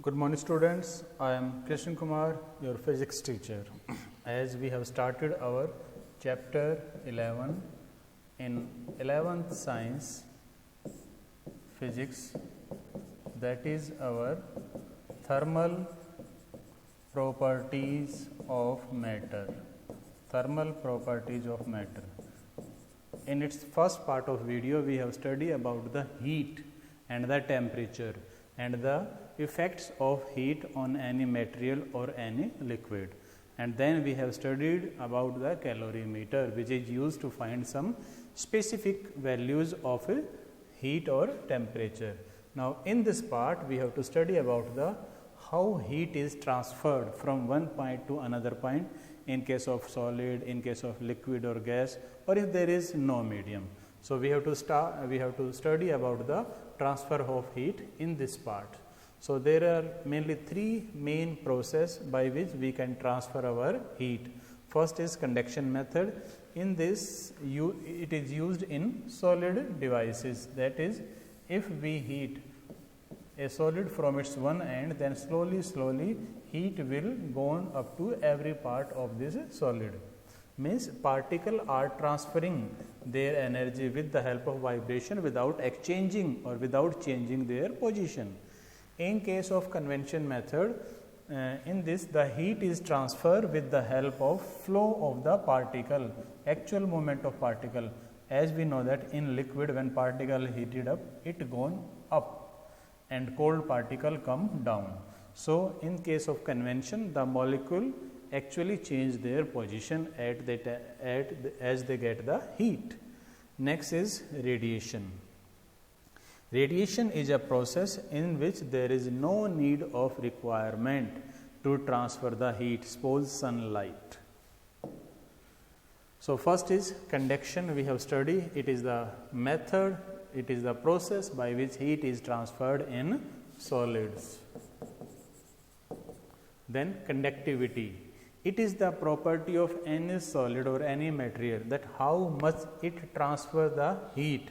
Good morning, students. I am Krishnan Kumar, your physics teacher. As we have started our chapter 11 in 11th science physics, that is our thermal properties of matter. Thermal properties of matter. In its first part of video, we have studied about the heat and the temperature and the effects of heat on any material or any liquid. And then we have studied about the calorimeter, which is used to find some specific values of a heat or temperature. Now, in this part, we have to study about the how heat is transferred from one point to another point in case of solid, in case of liquid or gas, or if there is no medium. So, we have to study about the transfer of heat in this part. So, there are mainly three main process by which we can transfer our heat. First is conduction method. In this, it is used in solid devices. That is, if we heat a solid from its one end, then slowly heat will go on up to every part of this solid. Means particles are transferring their energy with the help of vibration without exchanging or without changing their position. In case of convection method, in this the heat is transferred with the help of flow of the particle, actual movement of particle. As we know that in liquid, when particle heated up, it gone up and cold particle come down. So, in case of convection, the molecule actually change their position as they get the heat. Next is radiation. Radiation is a process in which there is no need of requirement to transfer the heat, suppose sunlight. So, first is conduction. We have studied, it is the method, it is the process by which heat is transferred in solids. Then conductivity. It is the property of any solid or any material that how much it transfer the heat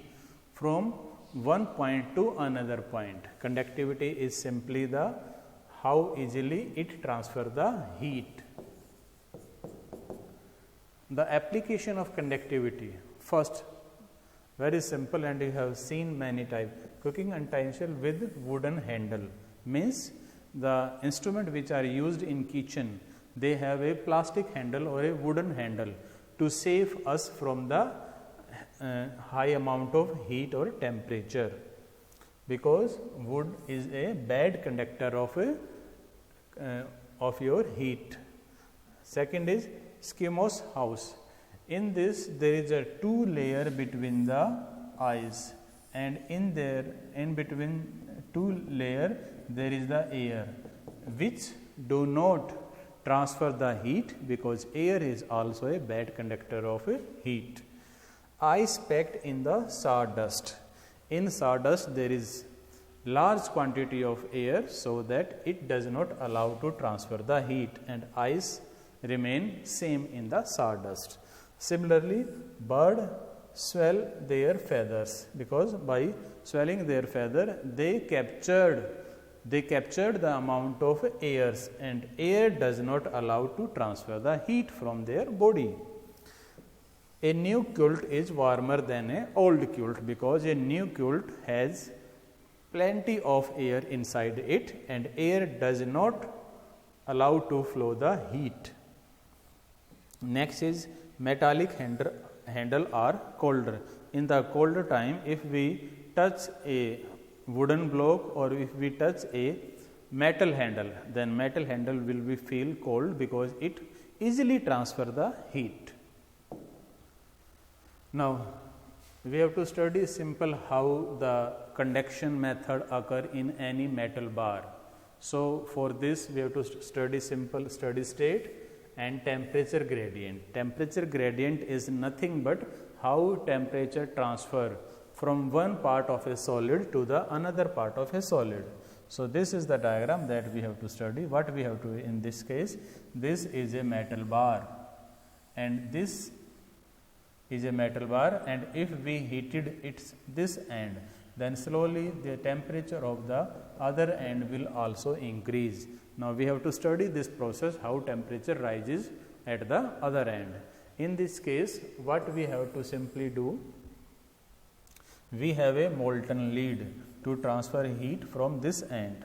from one point to another point. Conductivity is simply the how easily it transfer the heat. The application of conductivity. First, very simple, and you have seen many types. Cooking utensil with wooden handle means the instrument which are used in kitchen, they have a plastic handle or a wooden handle to save us from the high amount of heat or temperature, because wood is a bad conductor of your heat. Second is Eskimo's house. In this, there is a two layer between the ice, and in between two layer there is the air, which do not transfer the heat, because air is also a bad conductor of heat. Ice packed in the sawdust. In sawdust, there is large quantity of air, so that it does not allow to transfer the heat, and ice remain same in the sawdust. Similarly, bird swell their feathers, because by swelling their feather, they captured the amount of airs, and air does not allow to transfer the heat from their body. A new quilt is warmer than an old quilt, because a new quilt has plenty of air inside it, and air does not allow to flow the heat. Next is metallic handle are colder. In the colder time, if we touch a wooden block or if we touch a metal handle, then metal handle will be feel cold, because it easily transfer the heat. Now, we have to study simple how the conduction method occur in any metal bar. So, for this we have to study simple steady state and temperature gradient. Temperature gradient is nothing but how temperature transfer from one part of a solid to the another part of a solid. So, this is the diagram that we have to study. What we have to in this case, this is a metal bar, and this is a metal bar, and if we heated its this end, then slowly the temperature of the other end will also increase. Now we have to study this process, how temperature rises at the other end. In this case, what we have to simply do, we have a molten lead to transfer heat from this end,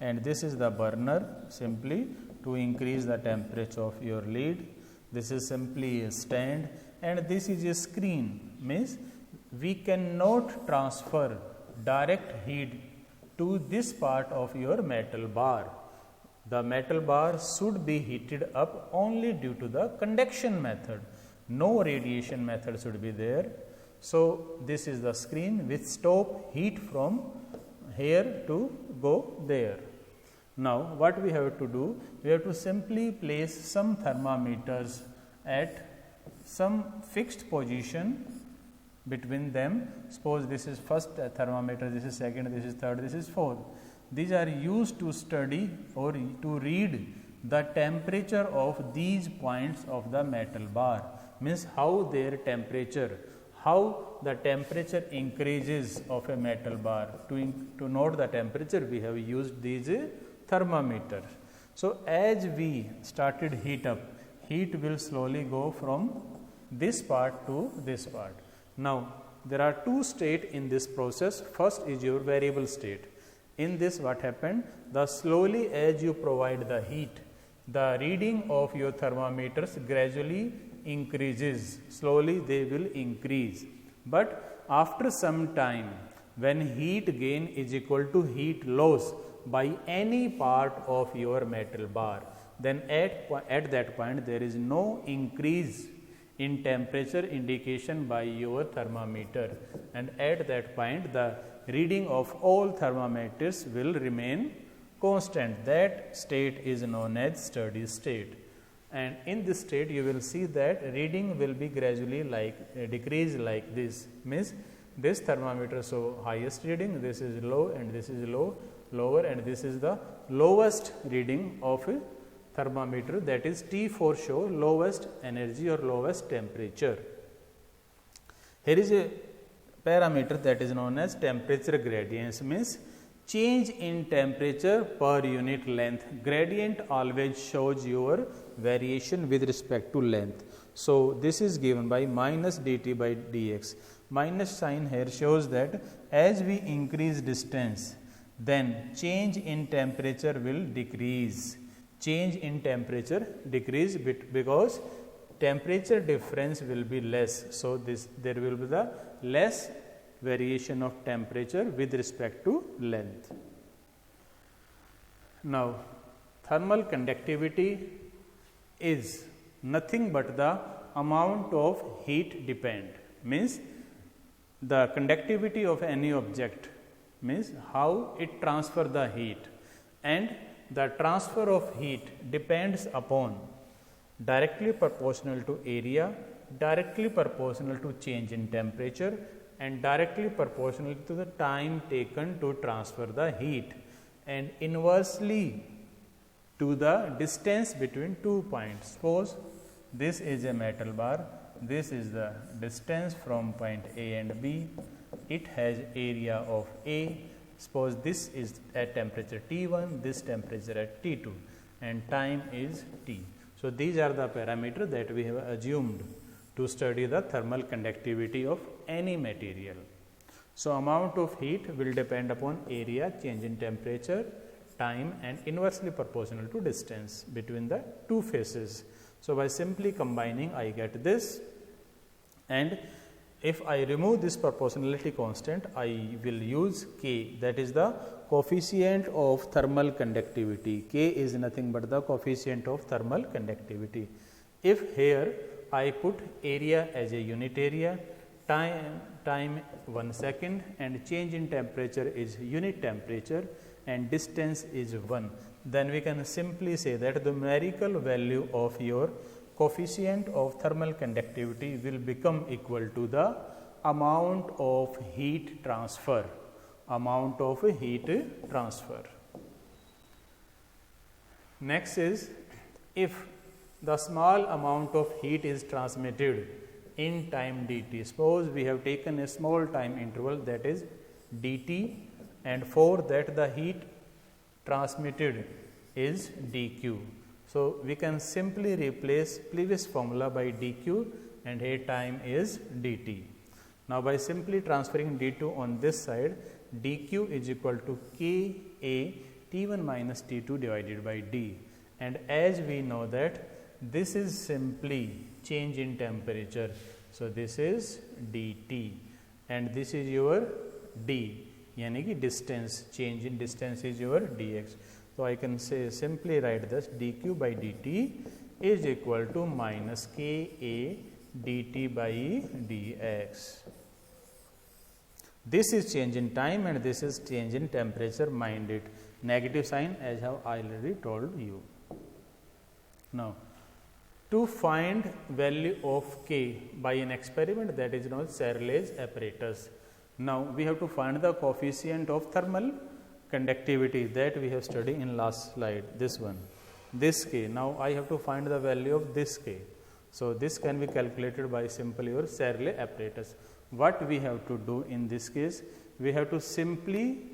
and this is the burner simply to increase the temperature of your lead. This is simply a stand, and this is a screen, means we cannot transfer direct heat to this part of your metal bar. The metal bar should be heated up only due to the conduction method. No radiation method should be there. So this is the screen which stop heat from here to go there. Now what we have to do, we have to simply place some thermometers at some fixed position between them. Suppose this is first thermometer, this is second, this is third, this is fourth. These are used to study or to read the temperature of these points of the metal bar, means how their temperature, how the temperature increases of a metal bar. To note the temperature, we have used these thermometers. So as we started heat up, heat will slowly go from this part to this part. Now there are two states in this process. First is your variable state. In this, what happened, the slowly as you provide the heat, the reading of your thermometers gradually increases, slowly they will increase. But after some time, when heat gain is equal to heat loss by any part of your metal bar, then at that point there is no increase in temperature indication by your thermometer, and at that point the reading of all thermometers will remain constant. That state is known as steady state, and in this state you will see that reading will be gradually decrease like this, means this thermometer show highest reading, this is low, and this is lower, and this is the lowest reading of a thermometer, that is T4 show lowest energy or lowest temperature. Here is a parameter that is known as temperature gradients, means change in temperature per unit length. Gradient always shows your variation with respect to length. So this is given by minus dt by dx. Minus sign here shows that as we increase distance, then change in temperature will decrease. Change in temperature decrease because temperature difference will be less. So there will be the less variation of temperature with respect to length. Now thermal conductivity is nothing but the amount of heat depend, means the conductivity of any object, means how it transfer the heat, and the transfer of heat depends upon directly proportional to area, directly proportional to change in temperature, and directly proportional to the time taken to transfer the heat, and inversely to the distance between 2 points. Suppose this is a metal bar, this is the distance from point A and B, it has area of A. Suppose this is at temperature T1, this temperature at T2, and time is T. So these are the parameters that we have assumed to study the thermal conductivity of any material. So amount of heat will depend upon area, change in temperature, time, and inversely proportional to distance between the two faces. So by simply combining, I get this, and if I remove this proportionality constant, I will use K, that is the coefficient of thermal conductivity. K is nothing but the coefficient of thermal conductivity. If here I put area as a unit area, time 1 second, and change in temperature is unit temperature, and distance is 1, then we can simply say that the numerical value of your coefficient of thermal conductivity will become equal to the amount of heat transfer. Amount of heat transfer. Next is, if the small amount of heat is transmitted in time dt. Suppose we have taken a small time interval, that is dt, and for that the heat transmitted is dq. So we can simply replace previous formula by dq, and here time is dt. Now by simply transferring d2 on this side, dq is equal to Ka T1 minus T2 divided by d, and as we know that this is simply change in temperature, so this is dt and this is your d, यानी कि distance, change in distance is your dx. So I can say simply write this dq by dt is equal to minus Ka dt by dx. This is change in time and this is change in temperature, mind it. Negative sign as I have already told you. Now, to find value of K by an experiment that is known as Serre's apparatus. Now, we have to find the coefficient of thermal conductivity that we have studied in last slide, this one, this K. Now, I have to find the value of this K. So, this can be calculated by simply your Serre apparatus. What we have to do in this case, we have to simply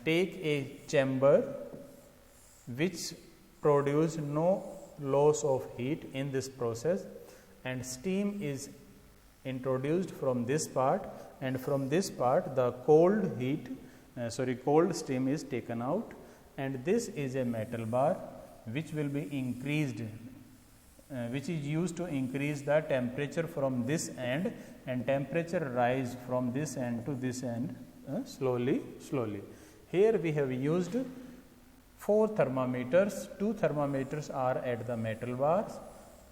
take a chamber which produce no loss of heat in this process, and steam is introduced from this part, and from this part the cold steam is taken out, and this is a metal bar which will be increased, which is used to increase the temperature from this end, and temperature rise from this end to this end slowly. Here we have used 4 thermometers. 2 thermometers are at the metal bars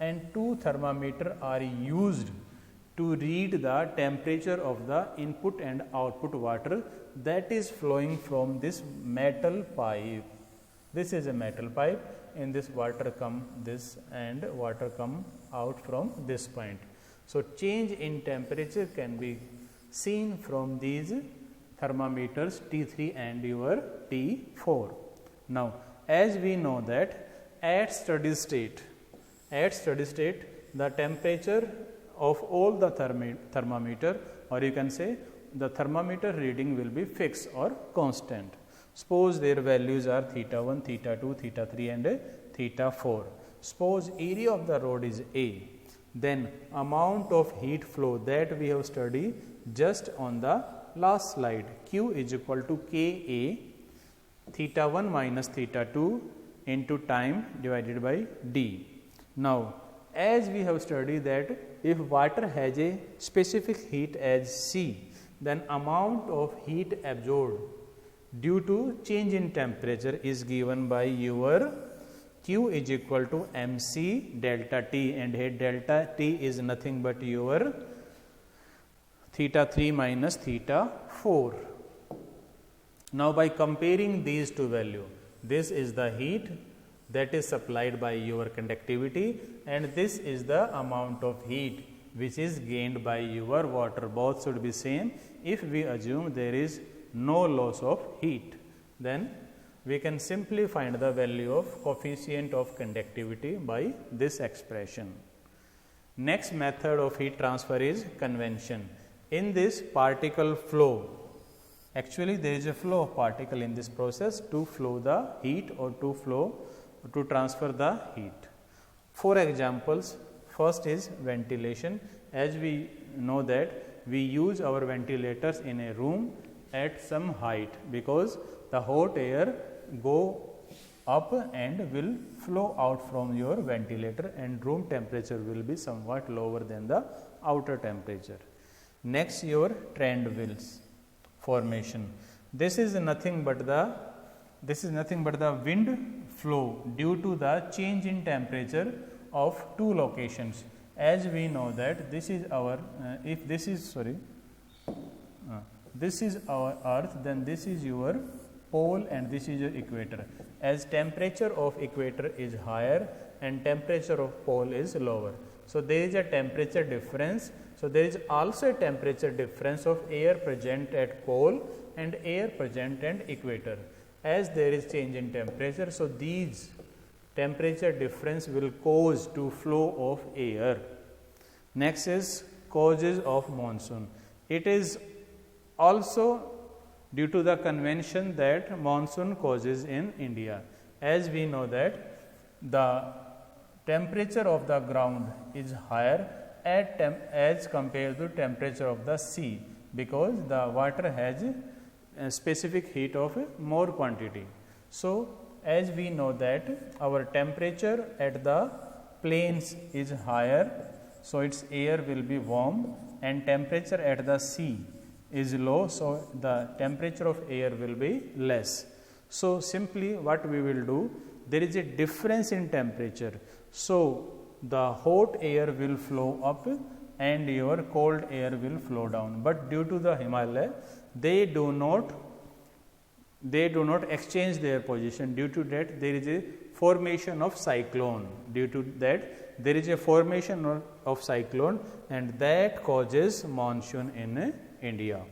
and 2 thermometers are used to read the temperature of the input and output water that is flowing from this metal pipe. This is a metal pipe, in this water come this and water come out from this point. So change in temperature can be seen from these thermometers T3 and your T4. Now, as we know that at steady state, the temperature of all the thermometer, or you can say the thermometer reading will be fixed or constant. Suppose their values are theta 1, theta 2, theta 3 and theta 4. Suppose area of the rod is A, then amount of heat flow that we have studied just on the last slide, Q is equal to Ka theta 1 minus theta 2 into time divided by d. Now, as we have studied that if water has a specific heat as C, then amount of heat absorbed due to change in temperature is given by your Q is equal to MC delta T, and here delta T is nothing but your theta 3 minus theta 4. Now, by comparing these two values, this is the heat that is supplied by your conductivity, and this is the amount of heat which is gained by your water. Both should be same. If we assume there is no loss of heat, then we can simply find the value of coefficient of conductivity by this expression. Next method of heat transfer is convection. In this particle flow, actually there is a flow of particle in this process to flow the heat or to transfer the heat. 4 examples. First is ventilation. As we know that we use our ventilators in a room at some height, because the hot air go up and will flow out from your ventilator, and room temperature will be somewhat lower than the outer temperature. Next, your trend wheels formation. This is nothing but the wind flow due to the change in temperature of 2 locations. As we know that this is our this is our earth, then this is your pole and this is your equator. As temperature of equator is higher and temperature of pole is lower, so there is a temperature difference. So there is also a temperature difference of air present at pole and air present at equator. As there is change in temperature, so these temperature difference will cause to flow of air. Next is causes of monsoon. It is also due to the convention that monsoon causes in India. As we know that the temperature of the ground is higher as compared to temperature of the sea, because the water has a specific heat of more quantity. So, as we know that our temperature at the plains is higher, so its air will be warm, and temperature at the sea is low, so the temperature of air will be less. So, simply what we will do, there is a difference in temperature. So, the hot air will flow up and your cold air will flow down, but due to the Himalaya they do not exchange their position. Due to that there is a formation of cyclone. Due to that there is a formation of cyclone, and that causes monsoon in India.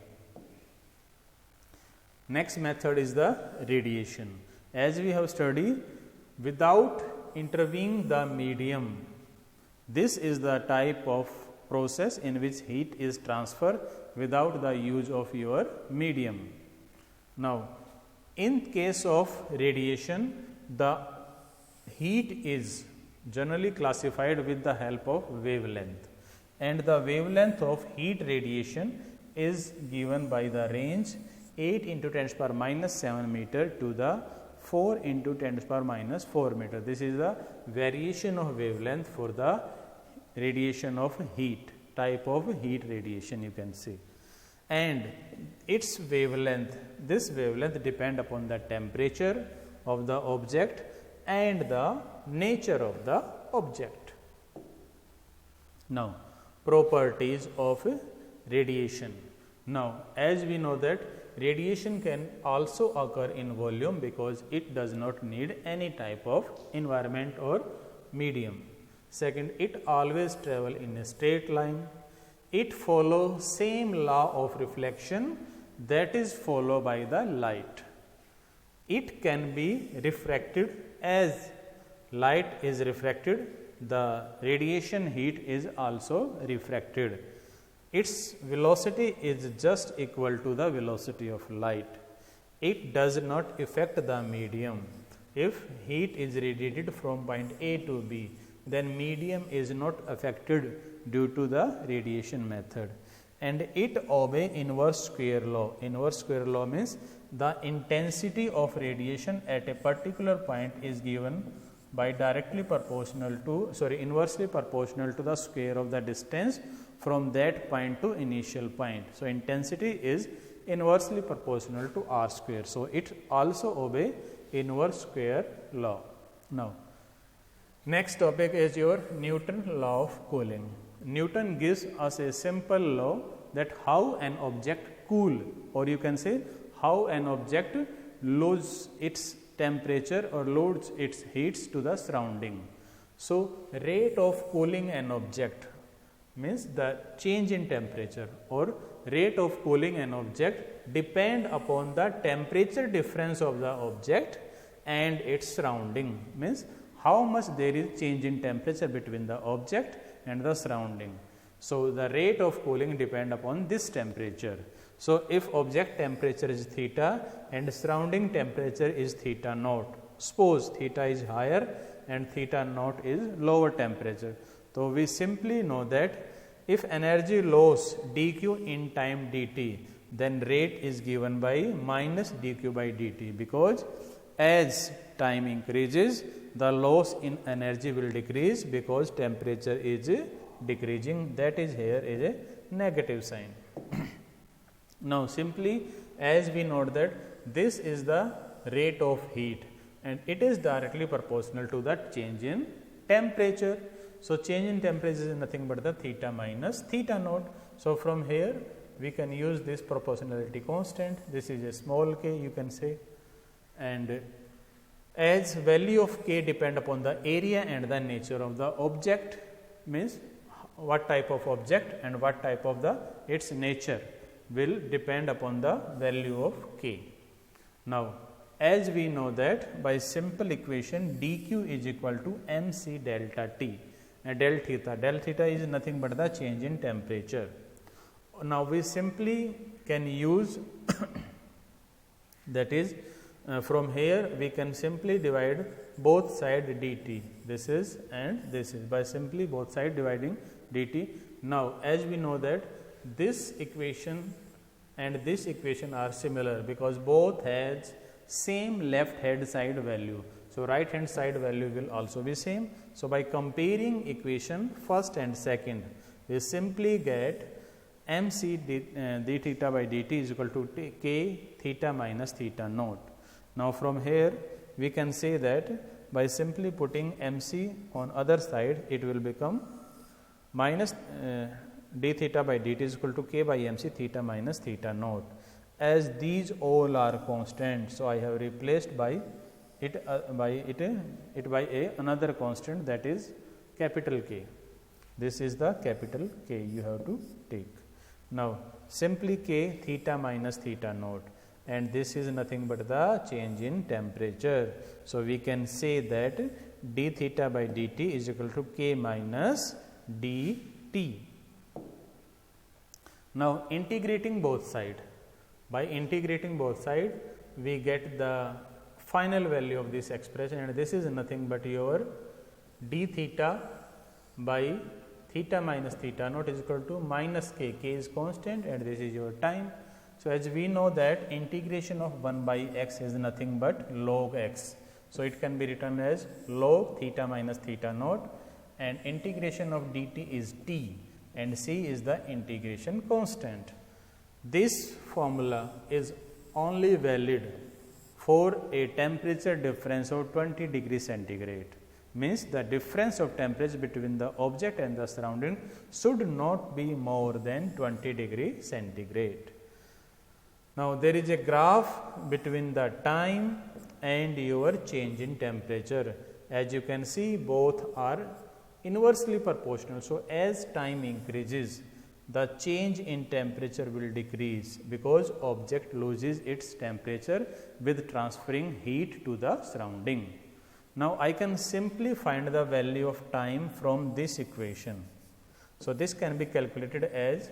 Next method is the radiation. As we have studied, without intervening the medium, this is the type of process in which heat is transferred without the use of your medium. Now, in case of radiation, the heat is generally classified with the help of wavelength, and the wavelength of heat radiation is given by the range 8 into 10 to the power minus 7 meter to the 4 into 10 to the power minus 4 meter. This is the variation of wavelength for the radiation of heat, type of heat radiation you can see. And its wavelength, this wavelength depend upon the temperature of the object and the nature of the object. Now, properties of radiation. Now, as we know that radiation can also occur in volume because it does not need any type of environment or medium. Second, it always travel in a straight line. It follows same law of reflection that is followed by the light. It can be refracted. As light is refracted, the radiation heat is also refracted. Its velocity is just equal to the velocity of light. It does not affect the medium. If heat is radiated from point A to B, then medium is not affected due to the radiation method. And it obeys inverse square law. Inverse square law means the intensity of radiation at a particular point is given by inversely proportional to the square of the distance from that point to initial point. So, intensity is inversely proportional to r square. So, it also obeys inverse square law. Now, next topic is your Newton's law of cooling. Newton gives us a simple law that how an object cool, or you can say how an object loses its temperature or loads its heats to the surrounding. So, rate of cooling an object means the change in temperature, or rate of cooling an object depend upon the temperature difference of the object and its surrounding, means how much there is change in temperature between the object and the surrounding. So, the rate of cooling depend upon this temperature. So, if object temperature is theta and surrounding temperature is theta naught, suppose theta is higher and theta naught is lower temperature. So, we simply know that if energy loss dq in time dt, then rate is given by minus dq by dt, because as time increases, the loss in energy will decrease because temperature is decreasing. That is here is a negative sign. Now, simply as we note that this is the rate of heat and it is directly proportional to the change in temperature. So, change in temperature is nothing but the theta minus theta naught. So, from here we can use this proportionality constant. This is a small k, you can say, and as value of k depend upon the area and the nature of the object, means what type of object and what type of the its nature will depend upon the value of k. Now, as we know that by simple equation dq is equal to mc delta t, del theta is nothing but the change in temperature. Now we simply can use that is from here we can simply divide both side dt, this is and this is, by simply both side dividing dt. Now as we know that this equation and this equation are similar because both has same left hand side value. So right hand side value will also be same. So by comparing equation first and second, we simply get mc d theta by dt is equal to k theta minus theta naught. Now from here we can say that by simply putting mc on other side, it will become minus d theta by dt is equal to k by mc theta minus theta naught. As these all are constant, so I have replaced by it by another constant, that is capital K. This is the capital K you have to take. Now simply k theta minus theta naught, and this is nothing but the change in temperature. So we can say that d theta by dt is equal to k minus dt. Now integrating both side, by integrating both side we get the final value of this expression, and this is nothing but your d theta by theta minus theta naught is equal to minus k. K is constant and this is your time. So as we know that integration of 1 by x is nothing but log x. So it can be written as log theta minus theta naught, and integration of dt is t, and c is the integration constant. This formula is only valid for a temperature difference of 20 degrees centigrade. Means the difference of temperature between the object and the surrounding should not be more than 20 degrees centigrade. Now there is a graph between the time and your change in temperature. As you can see, both are inversely proportional. So as time increases, the change in temperature will decrease because object loses its temperature with transferring heat to the surrounding. Now I can simply find the value of time from this equation. So this can be calculated as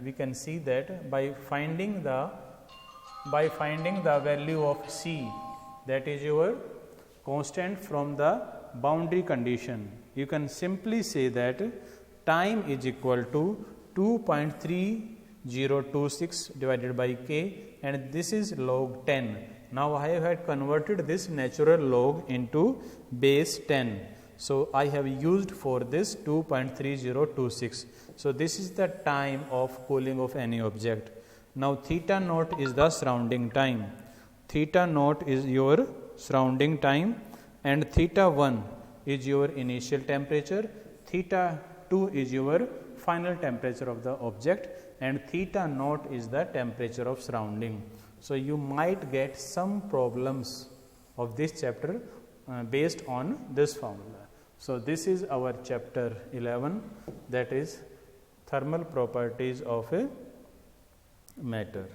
we can see that by finding the value of c, that is your constant from the boundary condition, you can simply say that time is equal to 2.3026 divided by k, and this is log 10. Now I have converted this natural log into base 10. So I have used for this 2.3026. So this is the time of cooling of any object. Now theta naught is the surrounding time. Theta naught is your surrounding time, and theta 1 is your initial temperature, theta 2 is your final temperature of the object, and theta naught is the temperature of surrounding. So you might get some problems of this chapter based on this formula. So this is our chapter 11, that is thermal properties of a matter.